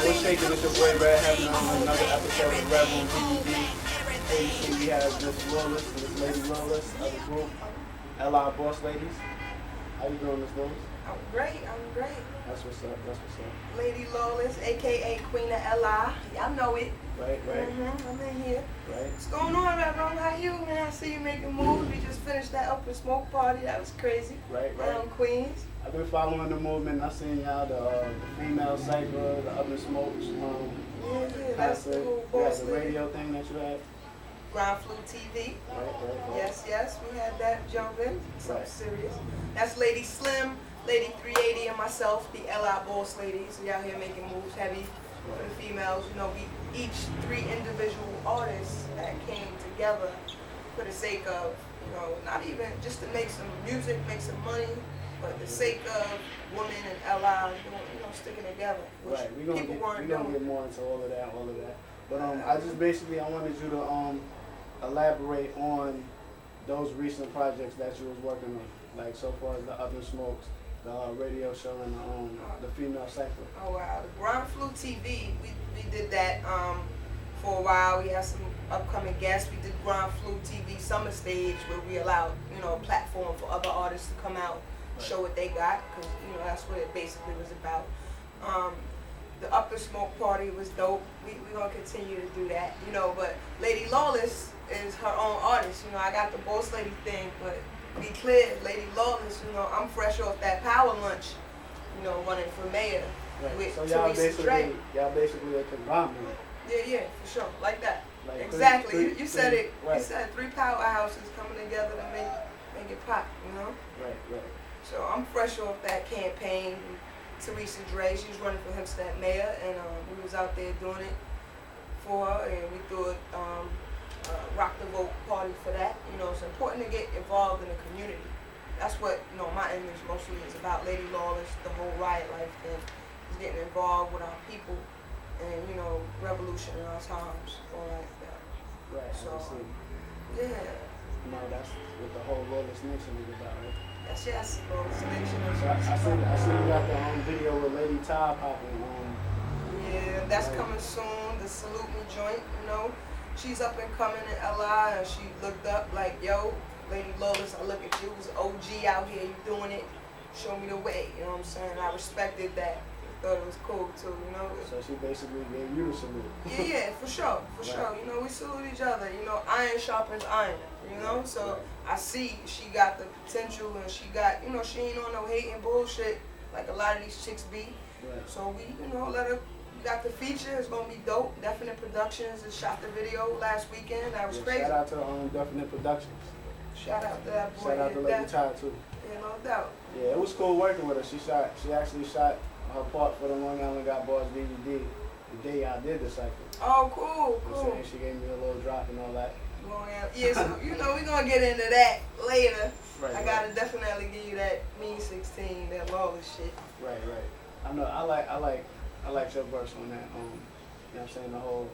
what's shaking? It's your boy Red having on another episode of Red Room DVD. Hey, we have Miss Lawless and Miss Lady Lawless of the group LI Boss Ladies. How you doing, Miss Lawless? I'm great. That's what's up. Lady Lawless, aka Queen of LI. Y'all know it. Right. I'm in here. Right. What's going on, Reverend? How you, man? I see you making moves. We just finished that Up and Smoke party. That was crazy. Right. Queens. I've been following the movement. I seen y'all the female cypher, the Up and Smokes. Yeah, that's the whole boss the radio thing that you had. Ground Flu TV. Right. Yes, we had that jump in. Something Right. serious. That's Lady Slim, Lady 380, and myself, the LI Boss Ladies. We out here making moves heavy for the females. You know, we each 3 individual artists that came together for the sake of, you know, not even just to make some music, make some money, but the sake of women and LI, sticking together. Which Right. We're gonna get more into all of that. But I wanted you to elaborate on those recent projects that you was working on, like so far as the Up and Smokes, the radio show, and the female cypher. Oh wow, the Ground Flu TV, we did that for a while. We had some upcoming guests. We did Ground Flu TV Summer Stage, where we allowed a platform for other artists to come out, show what they got, because that's what it basically was about. The Up and Smoke party was dope. We're gonna continue to do that, but Lady Lawless is her own artist. I got the Boss Lady thing, but be clear, Lady Lawless, I'm fresh off that power lunch, running for mayor with So y'all basically a conglomerate. Yeah, for sure, like that. Like exactly. You said it. Right. You said 3 powerhouses coming together to make it pop. Right. So I'm fresh off that campaign. Teresa Dre, she was running for Hempstead mayor, and we was out there doing it for her, and we threw a rock the vote party for that. It's important to get involved in the community. That's what my image mostly is about. Lady Lawless, the whole riot life thing, is getting involved with our people, and revolution in our times, all like that. Right. So I see. yeah. That's what the whole Lawless Nation is about, right? Yes, Lawless Nation. So I see you got the video with Lady Ty popping. Yeah, that's coming soon. The Salute Me joint, she's up and coming in LI, and she looked up like, yo, Lady Lawless, I look at you, was OG out here, you doing it, show me the way, you know what I'm saying? I respected that, thought it was cool too, So she basically gave you the salute. Yeah, for sure, we salute each other, iron sharpens iron, so right. I see she got the potential, and she got, she ain't on no hating bullshit like a lot of these chicks be, Right. so we, let her. Got the feature, it's gonna be dope. Definite Productions has shot the video last weekend. That was crazy. Shout out to Definite Productions. Shout out to that boy. Shout out to Lady Ty too. Yeah, no doubt. Yeah, it was cool working with her. She actually shot her part for the Long Island Got Bars DVD the day I did the cycle. Oh, cool. She gave me a little drop and all that. Yeah, so we're gonna get into that later. Right. I gotta definitely give you that Mean 16, that Lawless shit. Right. I know. I like your verse on that. You know what I'm saying, the whole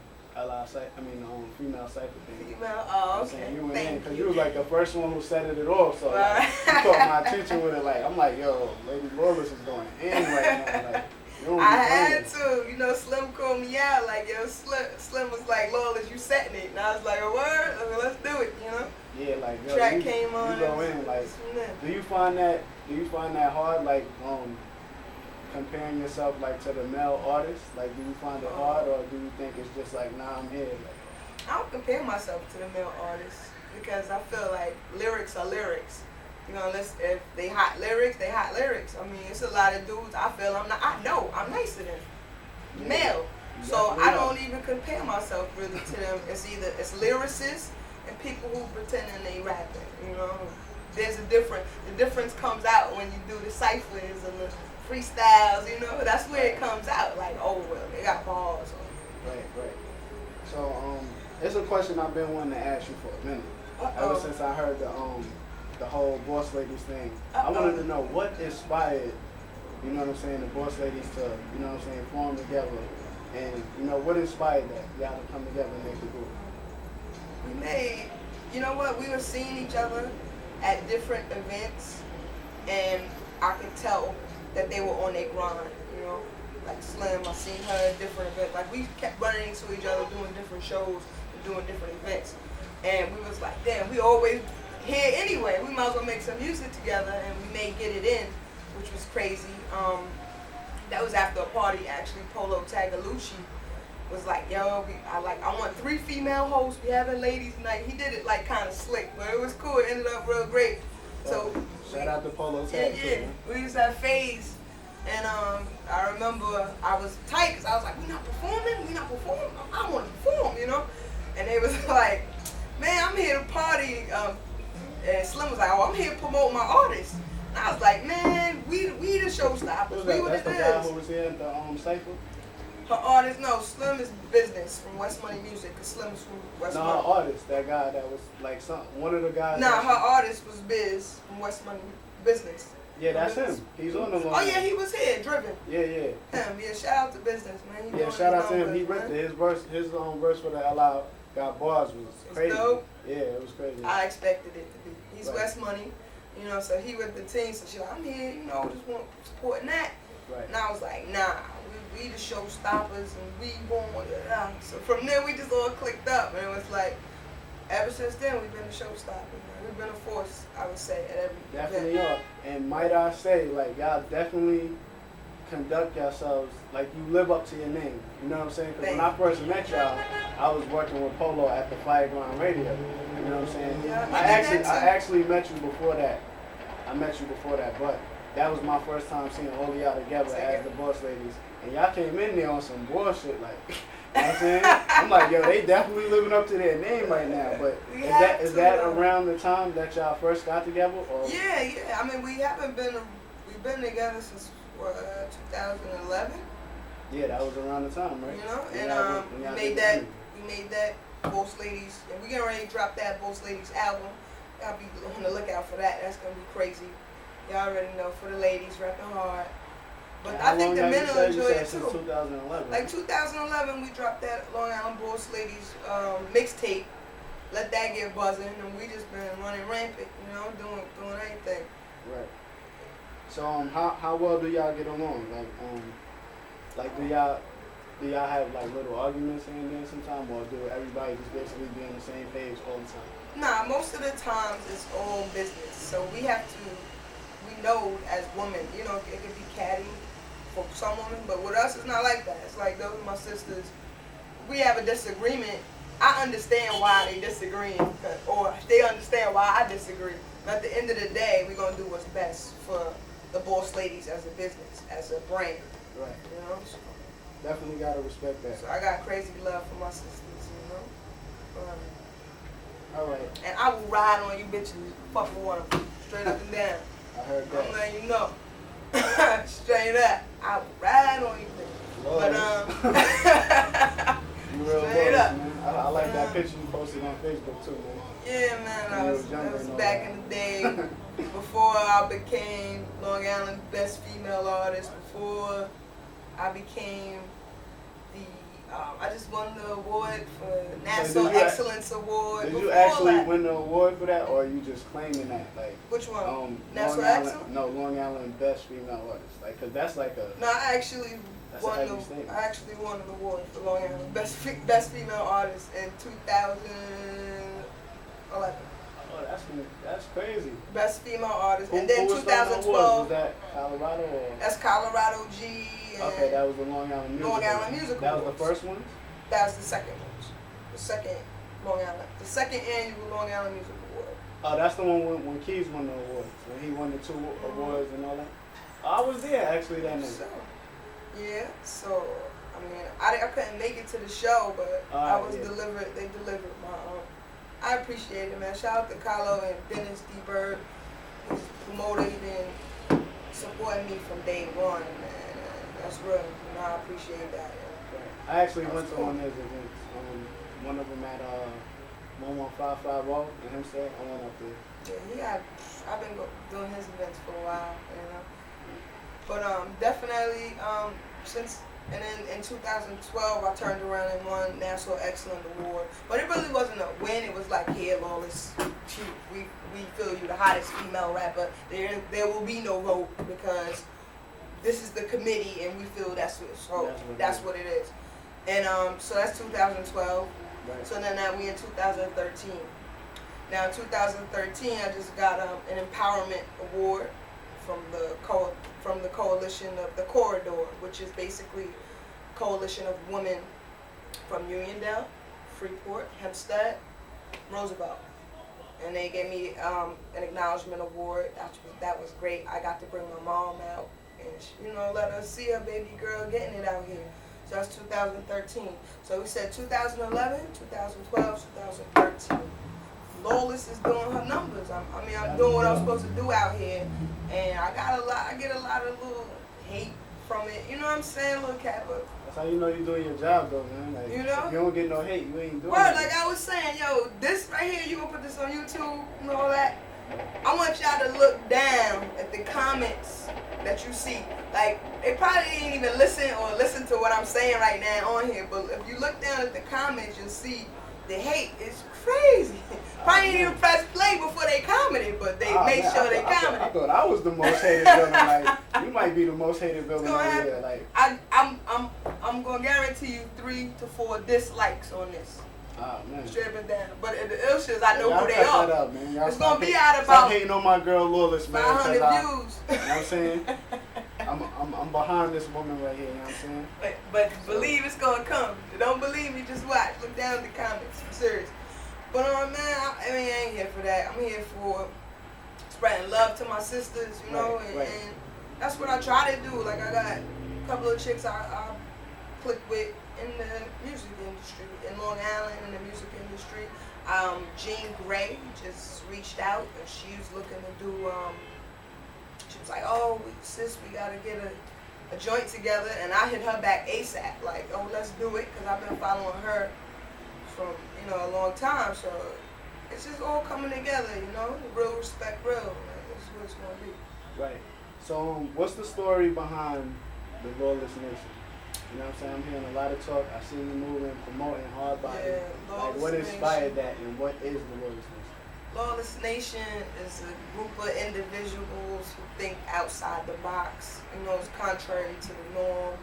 female cypher thing. Female. Oh, okay. You went in because you was like the first one who set it off. So you caught my attention with it. Like I'm like, yo, Lady Lawless is going in right now. Like, I had to. Slim called me out. Like, yo, Slim was like, Lawless, you setting it. And I was like, a word? I mean, let's do it. Yeah, like yo, track came on. You go in like. Do you find that hard? Like comparing yourself like to the male artists? Like, do you find it hard, or do you think it's just like, nah, I'm here? Like, I don't compare myself to the male artists because I feel like lyrics are lyrics. If they hot lyrics, they hot lyrics. I mean, it's a lot of dudes. I feel I know I'm nicer than male, so I don't even compare myself really to them. It's lyricists and people who pretending they rapping. There's a difference. The difference comes out when you do the ciphers and the freestyles, that's where it comes out. Like, oh well, they got bars. Right. So it's a question I've been wanting to ask you for a minute. Ever since I heard the whole Boss Ladies thing. I wanted to know what inspired, the Boss Ladies to, form together, and what inspired that y'all to come together and make the group. We were seeing each other at different events, and I could tell that they were on their grind, like Slim. I seen her at different events. Like we kept running into each other doing different shows and doing different events. And we was like, damn, we always here anyway. We might as well make some music together, and we may get it in, which was crazy. That was after a party actually. Polo Tagalucci was like, yo, I want 3 female hosts. We having ladies night. He did it like kind of slick, but it was cool. It ended up real great. So shout out to Polo Tag. Yeah. We used to have phase, and I remember I was tight because I was like, we not performing. I want to perform, you know. And they was like, man, I'm here to party. And Slim was like, oh, I'm here to promote my artist. And I was like, man, we the showstoppers. We what That's it the guy is. who was here at the Cypher? Her artist, no, Slim is business from West Money Music, because Slim's from West Money. No, her artist, that guy that was like one of the guys. Nah, her artist was Biz from West Money Business. Yeah, that's him. He's on the line. Oh yeah, he was here, Driven. Yeah. Him, yeah, shout out to Business, man. He Yeah, doing shout his out to own him. He business, ripped man. it. His verse for the LI got bars was crazy. Dope. Yeah, it was crazy. I expected it to be. He's Right. West Money, you know, so he with the team, so she's like, I'm here, you know, just want supporting that. Right. And I was like, nah, we the showstoppers and we going with it. So from there we just all clicked up, and it was like, ever since then we've been a showstopper, man. We've been a force, I would say, at every Definitely event. are. And might I say, like, y'all definitely conduct yourselves like you live up to your name. You know what I'm saying? Because when I first met y'all, I was working with Polo at the Fireground Radio. You know what I'm saying? Yeah, I actually met you before that. But that was my first time seeing all of y'all together as the Boss Ladies. And y'all came in there on some bullshit, like, you know what I'm saying? I'm like, yo, they definitely living up to their name right now. But is that around the time that y'all first got together? Or? Yeah. I mean, we've been together since 2011. Yeah, that was around the time, right? You know, and we made that Boss Ladies, and we getting ready to drop that Boss Ladies album. Y'all be on the lookout for that. That's gonna be crazy. Y'all already know, for the ladies, rapping hard. But I think the men will enjoy it too. Since 2011. Like 2011, we dropped that Long Island Boss Ladies mixtape. Let that get buzzing, and we just been running rampant, you know, doing anything. Right. So how well do y'all get along? Like do y'all have like little arguments here and then sometime, or do everybody just basically be on the same page all the time? Nah, most of the times it's all business. So we know as women, you know, it can be catty for some women, but with us it's not like that. It's like, those are my sisters. We have a disagreement. I understand why they disagree, or they understand why I disagree. But at the end of the day, we're gonna do what's best for the Boss Ladies as a business, as a brand. Right. You know? So, Definitely gotta respect that. so I got crazy love for my sisters, you know? All right. And I will ride on you bitches, fucking one of them, straight up and down. I heard that. I'm letting you know. Straight up. I will ride on you bitches. But, you real straight boss, up. man. I like that picture you posted on Facebook too, man. Yeah, man, that was back in the day, before I became Long Island's best female artist, before I became I just won the award for National Excellence Award. Did you actually win the award for that, or are you just claiming that? Like, which one? National Excellence? No, Long Island Best Female Artist. Like, cause that's like a. No, I actually won an award for Long Island Best Female Artist in 2011. Oh, that's crazy. Best Female Artist, and who then was 2012. Was that Colorado or? That's Colorado G. Okay, that was the Long Island Music. Long Island Music That Awards. was the first one. That was the second one. The second annual Long Island Music Award. Oh, that's the one when Keys won the awards. When he won the 2 awards and all that. I was there actually that night. So, yeah. So I mean, I couldn't make it to the show, but I was delivered. They delivered my. I appreciate it, man. Shout out to Carlo and Dennis D. Bird, who's promoted and supporting me from day one, man. That's real. You know, I appreciate that. I actually went to one of his events. One of them at 11550 in Hempstead. I went up there. Yeah, I've been doing his events for a while, you know. But definitely since, and then in 2012 I turned around and won National Excellence Award. But it really wasn't a win. It was like, here, Lawless, we feel you the hottest female rapper. There will be no vote because this is the committee, and we feel that's what it is. And so that's 2012. Right. So then now we in 2013. Now in 2013, I just got an empowerment award from the coalition of the Corridor, which is basically a coalition of women from Uniondale, Freeport, Hempstead, Roosevelt. And they gave me an acknowledgement award. That was great. I got to bring my mom out and let her see her baby girl getting it out here. So that's 2013. So we said 2011, 2012, 2013. Lawless is doing her numbers. I'm doing what I'm supposed to do out here, and I get a lot of little hate from it. You know what I'm saying, little Kappa? That's how you know you're doing your job, though, man. Like, if you don't get no hate, you ain't doing it. Like I was saying, yo, this right here, you gonna put this on YouTube and all that? I want y'all to look down at the comments that you see. Like, they probably didn't even listen to what I'm saying right now on here, but if you look down at the comments, you'll see the hate is crazy. Probably didn't even press play before they commented, but they made sure they commented. I thought I was the most hated villain. Like, you might be the most hated villain over here. Like, I'm gonna guarantee you 3 to 4 dislikes on this. Oh, man. Straight up and down. But the ill shit, I know who they cut are. That up, man. It's gonna be out about. Stop hating on my girl Lawless, man. 500 views. You know what I'm saying? I'm behind this woman right here. You know what I'm saying? But believe it's gonna come. If you don't believe me, just watch. Look down in the comments. I'm serious. But man, I ain't here for that. I'm here for spreading love to my sisters, and that's what I try to do. Like, I got a couple of chicks I click with in the music industry, in Long Island, in the music industry. Jean Gray just reached out, and she was looking to do, she was like, oh, sis, we gotta get a joint together, and I hit her back ASAP, like, oh, let's do it, because I've been following her from, a long time, so it's just all coming together, real respect, real, that's what it's gonna be. Right. So, what's the story behind the Lawless Nation? You know what I'm saying? I'm hearing a lot of talk. I seen you moving, promoting hard body. Yeah, like, what inspired that, and what is the Lawless Nation? Lawless Nation is a group of individuals who think outside the box. It's contrary to the norm.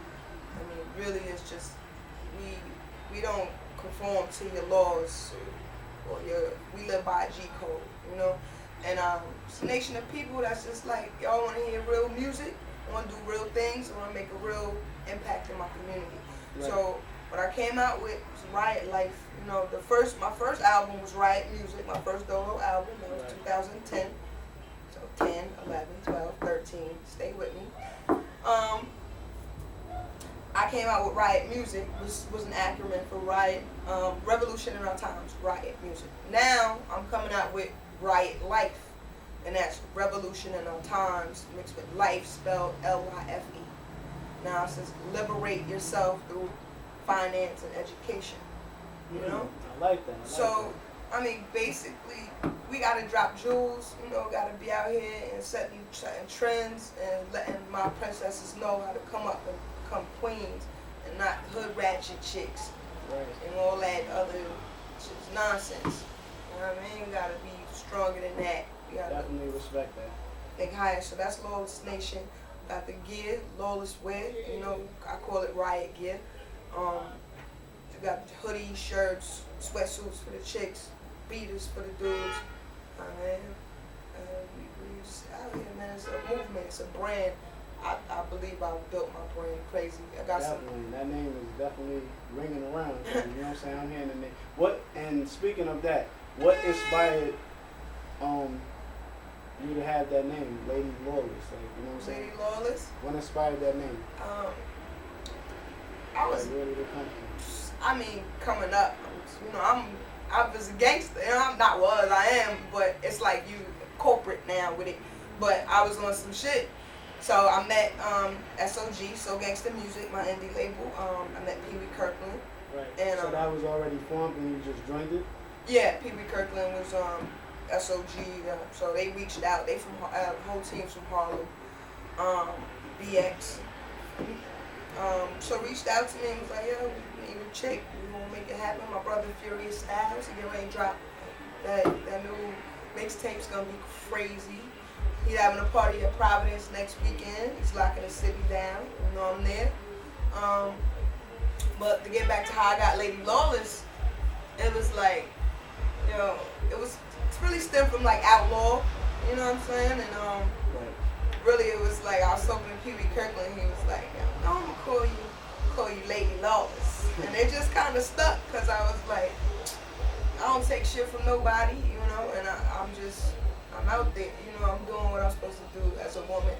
Really, it's just we don't conform to your laws or we live by a G code, And it's a nation of people that's just like, y'all want to hear real music, want to do real things, want to make a real impact in my community. Right. So what I came out with was Riot Life. My first album was Riot Music, my first solo album. That was 2010. So 10, 11, 12, 13. Stay with me. I came out with Riot Music, which was an acronym for Riot, Revolution in Our Times, Riot Music. Now I'm coming out with Riot Life, and that's Revolution in Our Times mixed with life, spelled L-Y-F-E. Now it says liberate yourself through finance and education. I like that. Basically, we gotta drop jewels. Gotta be out here and setting trends and letting my princesses know how to come up and become queens and not hood ratchet chicks and all that other nonsense. You know what I mean? We gotta be stronger than that. We gotta definitely respect that. Think higher. So that's Lawless Nation. Got the gear, Lawless wear. I call it Riot gear. We got hoodies, shirts, sweatsuits for the chicks, beaters for the dudes. We just out here, man. It's a movement. It's a brand. I believe I built my brand crazy. I got definitely. That name is definitely ringing around. You know what I'm saying? I'm hearing the name. And speaking of that, what inspired you to have that name, Lady Lawless? Like, you know what I'm saying? Lady Lawless. What inspired that name? Where did it come from? Coming up, I was a gangster, I am, but it's like you corporate now with it. But I was on some shit. So I met SOG, So Gangsta Music, my indie label. I met Pee Wee Kirkland. Right. And so that was already formed and you just joined it? Yeah, Pee Wee Kirkland was SOG. So they reached out. They from whole team's from Harlem. BX. So reached out to me and was like, yo, we need a chick. We gonna make it happen. My brother Furious Styles, he get ready to drop that new mixtape's gonna be crazy. He's having a party at Providence next weekend. He's locking the city down. You know I'm there. But to get back to how I got Lady Lawless, it was like, you know, it's really stemmed from like Outlaw. You know what I'm saying? And really it was like I was talking to Pee Wee Kirkland. He was like, no, I'm gonna call you Lady Lawless, and it just kind of stuck because I was like, I don't take shit from nobody, you know, and I'm out there, you know, I'm doing what I'm supposed to do as a woman.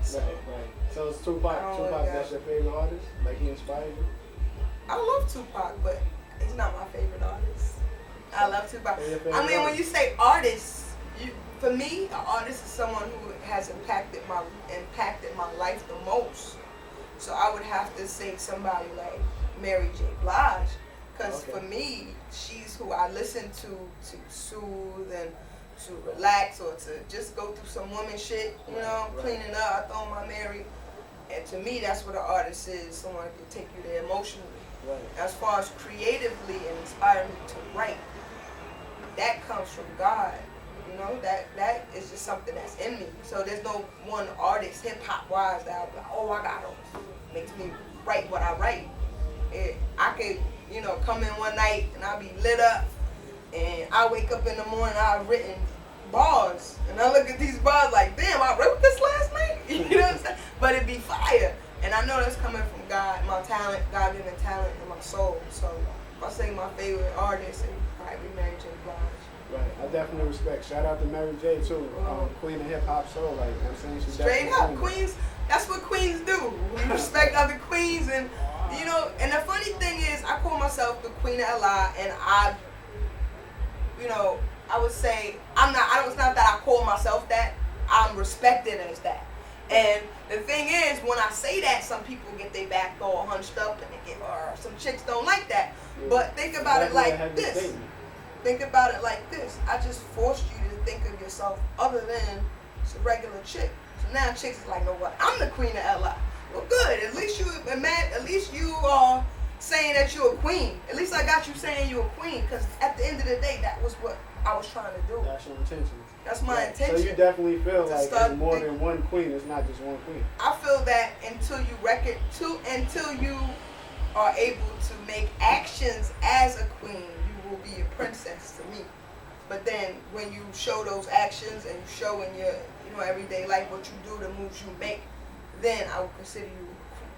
So, right. So it's Tupac. That's your favorite artist? Like he inspired you? I love Tupac, but he's not my favorite artist. I love Tupac. I mean, when you say artist, for me, an artist is someone who has impacted my life the most. So I would have to say somebody like Mary J. Blige, because for me, she's who I listen to soothe and to relax or to just go through some woman shit, you know, cleaning up. I throw on my Mary, and to me, that's what an artist is. Someone who can take you there emotionally. Right. As far as creatively and inspire me to write, that comes from God. You know, that is just something that's in me. So there's no one artist, hip hop wise, that I'll be like, oh, I got him. Makes me write what I write. I could, you know, come in one night and I'll be lit up, and I wake up in the morning, I've written bars, and I look at these bars like, damn, I wrote this last night. You know what I'm saying? But it'd be fire. And I know that's coming from God, my talent, God-given talent in my soul. So if I say my favorite artist, it would probably be Mary J. Blige. Right, I definitely respect. Shout out to Mary J. too, Queen of Hip Hop Soul. Like, you know what I'm saying, she's straight up, queens. That's what queens do. We respect other queens, and you know. And the funny thing is, I call myself the Queen of LI, and I would say I'm not. It's not that I call myself that. I'm respected as that. And the thing is, when I say that, some people get their back all hunched up, and they get, some chicks don't like that. Yeah. But think about it like this. Think about it like this. I just forced you to think of yourself other than just a regular chick. So now chicks is like, no what? I'm the Queen of LI. Well, good. At least you are saying that you're a queen. At least I got you saying you're a queen. Because at the end of the day, that was what I was trying to do. That's your intention. That's my intention. So you definitely feel like there's more than one queen. It's not just one queen. I feel that until you are able to make actions as a queen, you will be a princess to me. But then when you show those actions and you show in your everyday life what you do, the moves you make, then I will consider you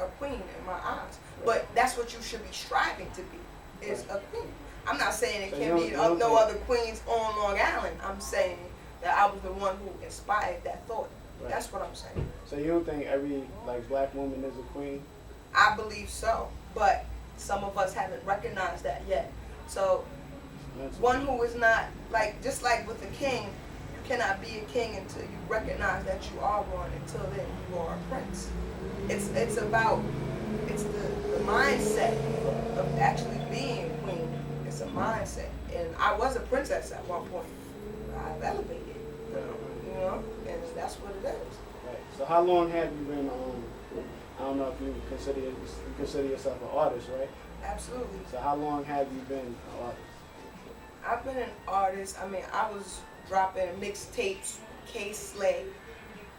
a queen in my eyes. But that's what you should be striving to be, is a queen. I'm not saying it can't be no other queens on Long Island. I'm saying that I was the one who inspired that thought. Right. That's what I'm saying. So you don't think every black woman is a queen? I believe so, but some of us haven't recognized that yet. So one who is not just like with the king, you cannot be a king until you recognize that you are one. Until then, you are a prince. It's the mindset of actually being a queen. It's a mindset, and I was a princess at one point. I've elevated, and that's what it is. Right. So how long have you been? I don't know if you consider yourself an artist, right? Absolutely. So how long have you been an artist? I've been an artist. I mean, I was dropping mixtapes, K Slay,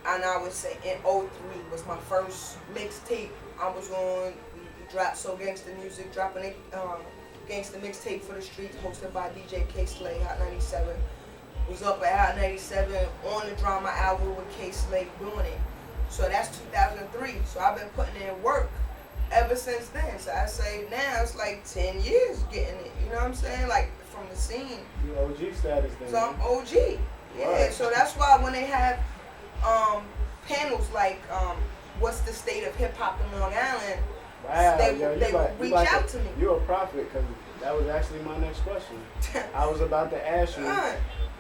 and I would say in '03 was my first mixtape. I was on. We dropped So Gangsta Music, dropping a gangsta mixtape for the streets, hosted by DJ K Slay, Hot 97. Was up at Hot 97 on the drama album with K Slay doing it. So that's 2003. So I've been putting in work ever since then. So I say now it's like 10 years getting it. You know what I'm saying? Like from the scene. You OG status then. So I'm OG. Yeah. So that's why when they have panels like what's the state of hip hop in Long Island, they reach out to me. You're a prophet, because that was actually my next question. I was about to ask you,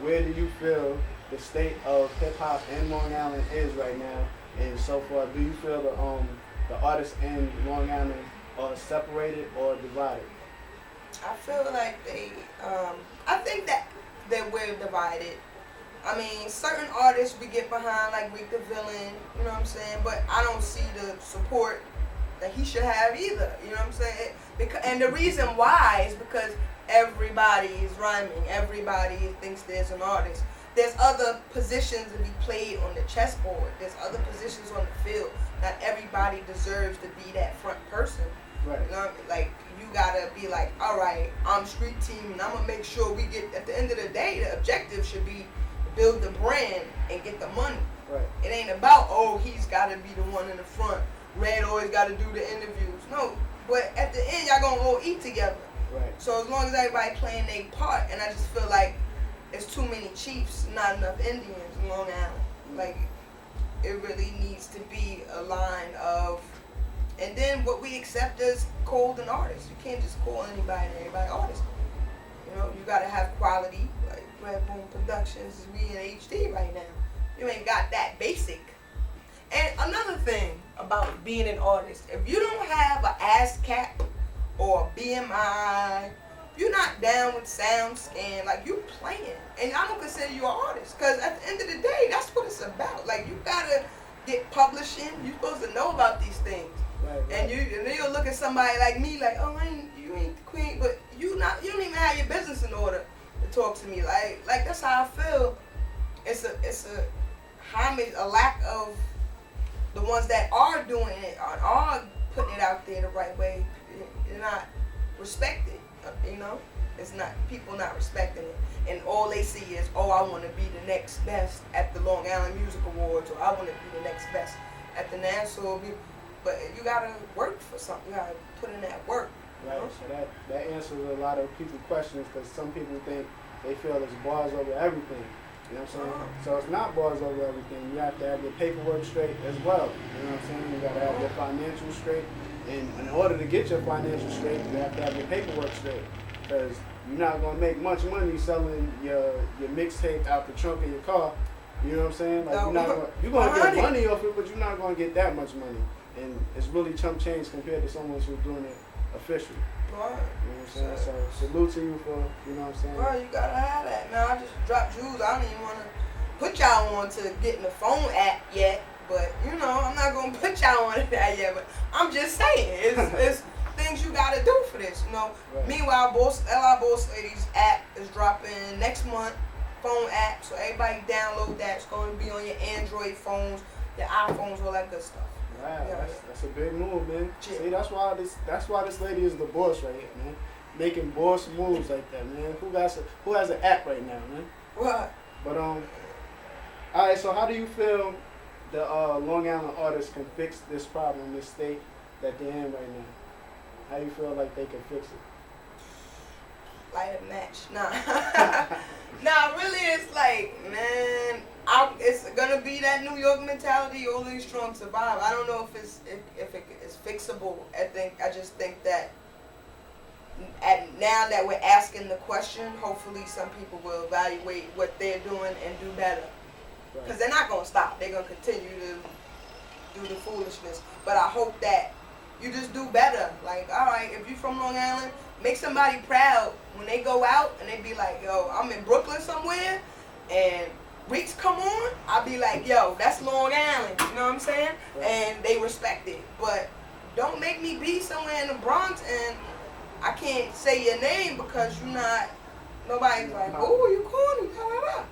where do you feel the state of hip hop in Long Island is right now, and so far, do you feel the artists in Long Island are separated or divided? I feel like I think that we're divided. I mean, certain artists we get behind, like Rick the Villain, you know what I'm saying? But I don't see the support that he should have either, you know what I'm saying? And the reason why is because everybody is rhyming. Everybody thinks there's an artist. there's other positions to be played on the chessboard. There's other positions on the field. Not everybody deserves to be that front person. Right. You know, like you gotta be like, all right, I'm street team, and I'm gonna make sure we get. At the end of the day, the objective should be build the brand and get the money. Right. It ain't about he's gotta be the one in the front. Red always gotta do the interviews. No, but at the end, y'all gonna all eat together. Right. So as long as everybody playing their part, and I just feel like it's too many Chiefs, not enough Indians in Long Island. Like it really needs to be a line of, and then what we accept as called an artist. You can't just call anybody and everybody artist. You know, you gotta have quality. Like Red Boom Productions, we in HD right now. You ain't got that basic. And another thing about being an artist, if you don't have an ASCAP or a BMI, if you're not down with SoundScan, like you playing, and I don't consider you an artist, because at the end of the day, that's what it's about. Like you gotta get publishing. You're supposed to know about these things. Right. And then you'll look at somebody like me, like, oh, you ain't the queen, but you don't even have your business in order to talk to me. Like that's how I feel. It's a homage, a lack of the ones that are doing it, are putting it out there the right way. They're not respected, you know? It's not, people not respecting it. And all they see is, I want to be the next best at the Long Island Music Awards, or I want to be the next best at the National. But you got to work for something. You got to put in that work. Right, You know? so that answers a lot of people's questions, because some people think they feel it's bars over everything. You know what I'm saying? So it's not bars over everything. You have to have your paperwork straight as well. You know what I'm saying? You got to have your financials straight. And in order to get your financials straight, you have to have your paperwork straight. Because you're not going to make much money selling your mixtape out the trunk of your car. You know what I'm saying? Like you're going to get money off it, but you're not going to get that much money. And it's really chump change compared to someone who's doing it officially. Right. You know what I'm saying? So salute to you for, you know what I'm saying? Well, you gotta have that. Now I just dropped jewels. I don't even wanna put y'all on to getting the phone app yet, but you know, I'm not gonna put y'all on that yet. But I'm just saying, it's things you gotta do for this. You know. Right. Meanwhile, LI Boss Ladies app is dropping next month. Phone app, so everybody download that. It's gonna be on your Android phones, your iPhones, all that good stuff. Wow, Yeah. that's a big move, man. Yeah. See, that's why this lady is the boss right here, man. Making boss moves like that, man. Who has an app right now, man? What? But all right. So how do you feel the Long Island artists can fix this problem in this state that they're in right now? How do you feel like they can fix it? Light a match. Nah. Nah, really, it's like, man, it's gonna be that New York mentality. Only strong survive. I don't know if it is fixable. I just think that now that we're asking the question, hopefully some people will evaluate what they're doing and do better. Because they're not gonna stop. They're gonna continue to do the foolishness. But I hope that you just do better. Like, all right, if you're from Long Island, make somebody proud when they go out and they be like, yo, I'm in Brooklyn somewhere and Weeks come on, I'll be like, yo, that's Long Island, you know what I'm saying? Right. And they respect it. But don't make me be somewhere in the Bronx and I can't say your name because you're not, nobody's like, oh, you corny, blah, blah, blah.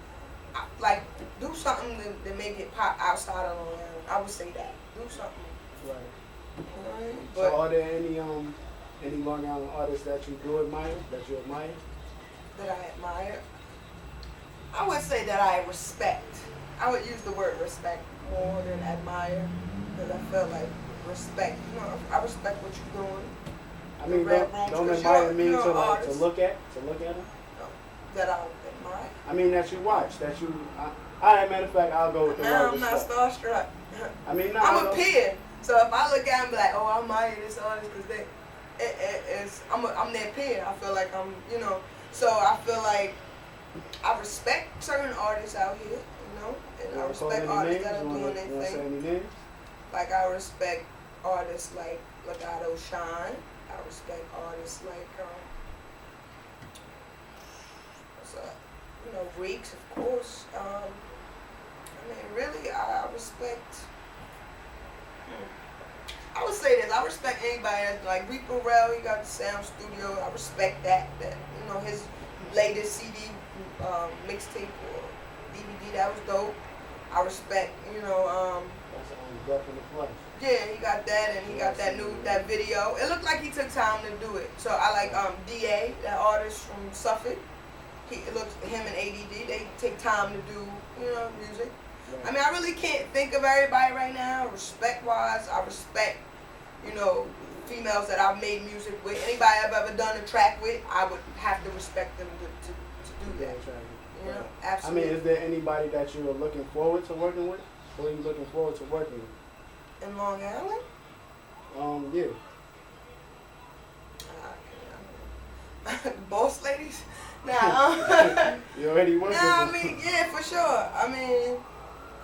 Like, do something to make it pop outside of Long Island. I would say that. Do something. Right. But So are there any Long Island artists that you do admire, that you admire? that I admire, I would say that I respect. I would use the word respect more than admire, because I feel like respect. You know, I respect what you're doing. I mean, Red Rooms, don't 'cause admire mean you're to an like artist. to look at them. That I admire. I mean that you watch, that you. Matter of fact, I'll go with the Now word I'm not respect. starstruck. I mean, I'm a peer, so if I look at them and be like, oh, I admire this artist because I'm their peer. I feel like I'm, you know, so I feel like I respect certain artists out here, you know, and I respect artists that are doing their You want to say thing. any names? Like I respect artists like Legato Shine. I respect artists like Reeks, of course. I mean, really, I respect. I would say this. I respect anybody that's like Rick Burrell. He got the sound studio. I respect that. That his latest CD, mixtape, or DVD. That was dope. I respect, you know, That's Death in the Flesh. yeah, he got that, and he got that video. It looked like he took time to do it. So I like DA, that artist from Suffolk. It looks him and ADD. They take time to do, you know, music. Right. I mean, I really can't think of everybody right now. Respect wise, I respect, you know, females that I've made music with. Anybody I've ever done a track with, I would have to respect them to do that. You know, absolutely. I mean, is there anybody that you are looking forward to working with? Who are you looking forward to working with? In Long Island? Yeah. Boss ladies? Nah. You already working with Nah, I them. mean, yeah, for sure. I mean,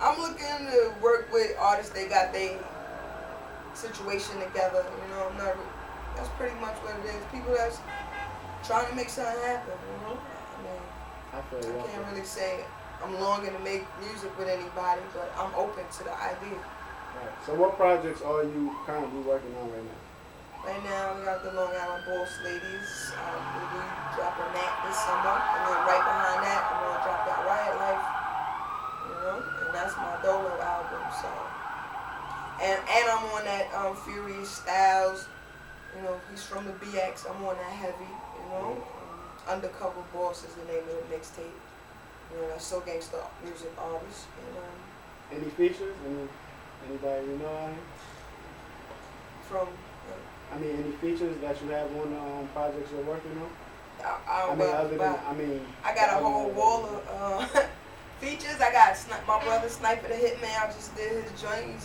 I'm looking to work with artists. They got their situation together. You know, that's pretty much what it is. People that's trying to make something happen. You know, I mean, I can't really say I'm longing to make music with anybody, but I'm open to the idea. Right. So, what projects are you currently working on right now? Right now, we got the Long Island Boss Ladies. We'll be dropping that this summer, and then right behind that, I'm gonna drop that Riot Life. You know, and that's my Dolo album. So, and I'm on that Furious Styles. You know, he's from the BX. I'm on that heavy. You know, Undercover Boss is the name of the mixtape. You know, that's so gangsta music artist. And Any features? Anybody you know out here? from. I mean, any features that you have on the projects you're working on? I got a whole wall of features. I got my brother Sniper the Hitman. I just did his joint.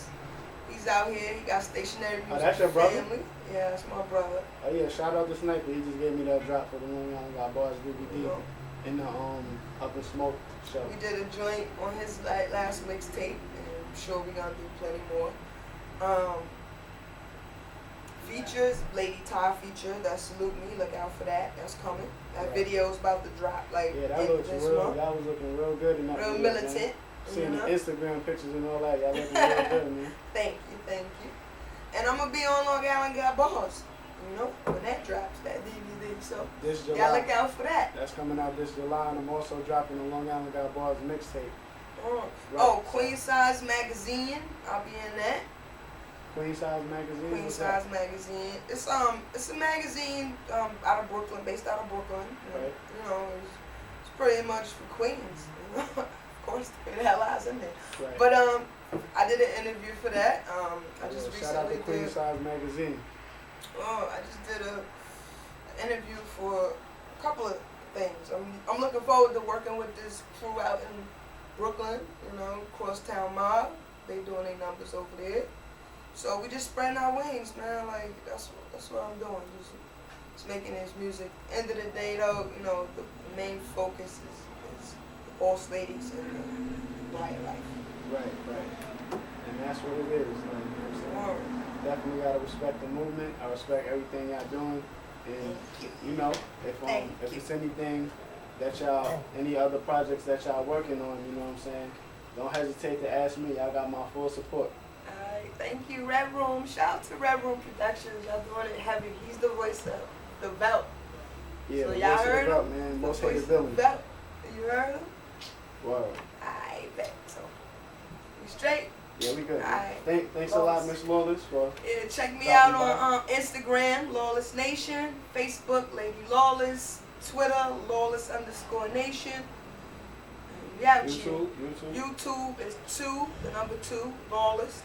He's out here. He got stationary music. Oh, that's your brother? Family. Yeah, that's my brother. Oh yeah, shout out to Sniper. He just gave me that drop for the Long Island Got Bars DVD in the Up in Smoke show. We did a joint on his last mixtape, and I'm sure we're gonna do plenty more. Features, Lady Ty feature, that's Salute Me, look out for that, that's coming. That video's about to drop, that was looking real good in that real video, militant. Man. Seeing You know? the Instagram pictures and all that, y'all looking real good, man. Thank you. And I'm gonna be on Long Island Got Bars, you know, when that drops, that DVD, so This July. y'all look out for that. That's coming out this July, and I'm also dropping the Long Island Got Bars mixtape. Oh, Queen Size Magazine, I'll be in that. Queen Size Magazine. Queen Size Magazine. It's a magazine out of Brooklyn, based out of Brooklyn. Right. You know, it's pretty much for queens. You know? Of course, the hell lies in there. Right. But I did an interview for that. I just shout out to recently Queen did. Size Magazine. I just did an interview for a couple of things. I'm looking forward to working with this crew out in Brooklyn. You know, Crosstown Mob. They doing their numbers over there. So we just spreading our wings, man. Like that's what I'm doing. Just making this music. End of the day, though, you know, the main focus is the Boss Ladies and the Riot Life. Right. And that's what it is. Like, you know what I'm saying? Definitely gotta respect the movement. I respect everything y'all doing. And you know, if it's anything that any other projects that y'all working on, you know what I'm saying? Don't hesitate to ask me. I got my full support. Thank you, Red Room. Shout out to Red Room Productions. Y'all doing it heavy. He's the voice of the belt. Yeah, so the y'all voice heard of the belt, him? man. The Most voice hated of villain. the belt. You heard him? Word. I bet. So we straight. Yeah, we good. Right. Thanks a lot, Miss Lawless, for. Yeah, check me out on Instagram, Lawless Nation, Facebook, Lady Lawless, Twitter, Lawless_Nation. YouTube is 2, Lawless,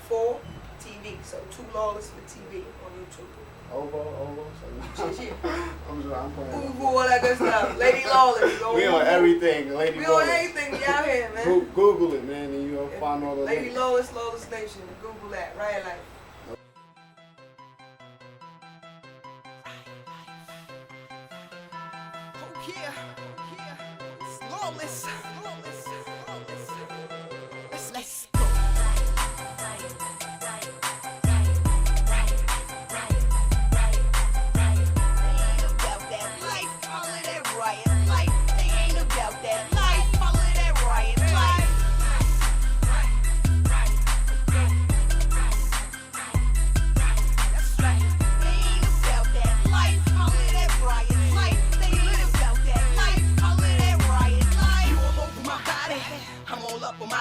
4, TV. So 2 Lawless for TV on YouTube. Over. Shit. I'm playing. Ooh, all that good stuff. Lady Lawless. We on everything, Lady We Lawless. on everything. We out here, man. Google it, man, and you'll find all the Lady links. Lawless, Lawless Nation. Google that. Riot Life. It's Lawless. Let's go. You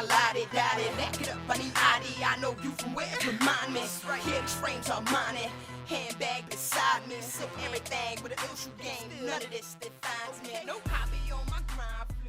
my lottie-dottie. Back it up, I need ID, I know you from where? Remind me, here frames are money. Handbag beside me, sip everything with an ill shoe game. None of this defines me. No hobby on my grind.